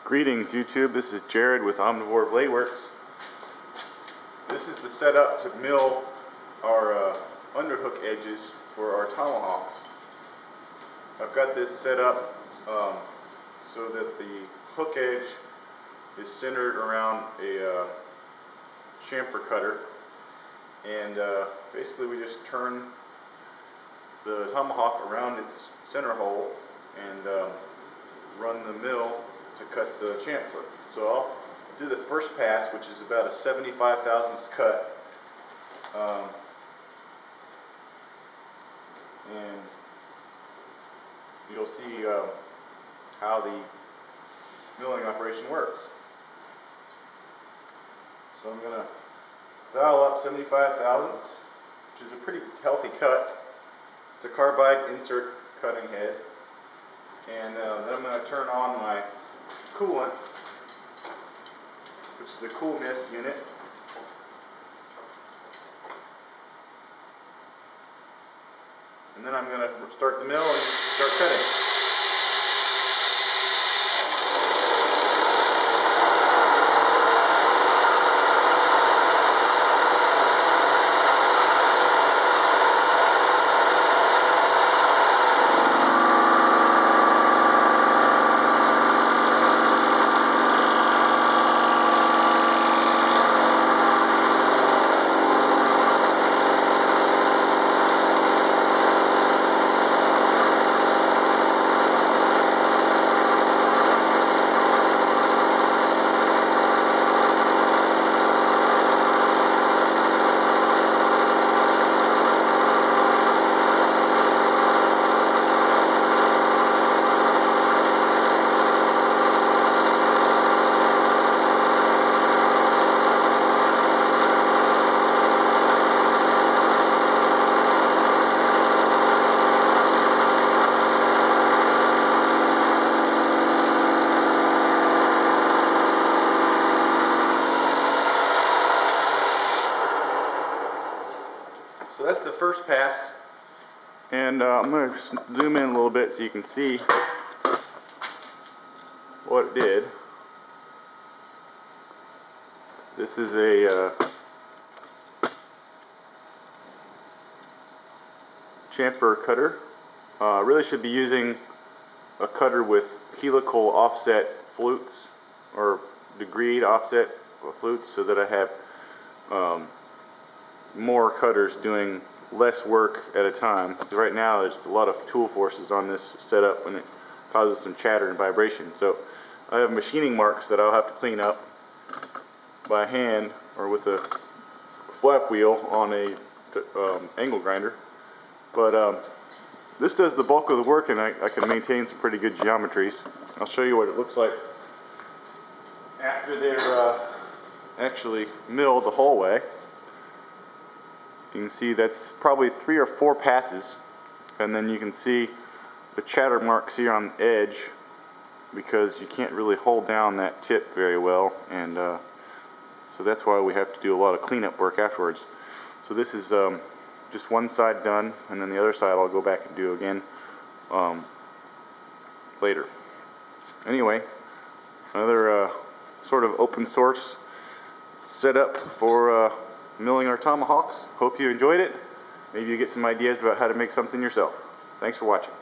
Greetings YouTube, this is Jared with Omnivore Blade Works. This is the setup to mill our underhook edges for our tomahawks. I've got this set up so that the hook edge is centered around a chamfer cutter, and basically we just turn the tomahawk around its center hole and run the mill to cut the chamfer. So I'll do the first pass, which is about a 75 thousandths cut, and you'll see how the milling operation works. So I'm going to dial up 75 thousandths, which is a pretty healthy cut. It's a carbide insert cutting head, and then I'm going to turn on my coolant, which is a cool mist unit. And then I'm going to start the mill and start cutting. So that's the first pass, and I'm going to zoom in a little bit so you can see what it did. This is a chamfer cutter. Really should be using a cutter with helical offset flutes or degreed offset flutes so that I have more cutters doing less work at a time. Right now there's a lot of tool forces on this setup and it causes some chatter and vibration. So I have machining marks that I'll have to clean up by hand or with a flap wheel on a angle grinder. But this does the bulk of the work, and I can maintain some pretty good geometries. I'll show you what it looks like after they're actually milled the whole way. You can see that's probably 3 or 4 passes, and then you can see the chatter marks here on the edge because you can't really hold down that tip very well, and so that's why we have to do a lot of cleanup work afterwards. So this is just one side done, and then the other side I'll go back and do again later. Anyway, another sort of open source setup for milling our tomahawks. Hope you enjoyed it. Maybe you get some ideas about how to make something yourself. Thanks for watching.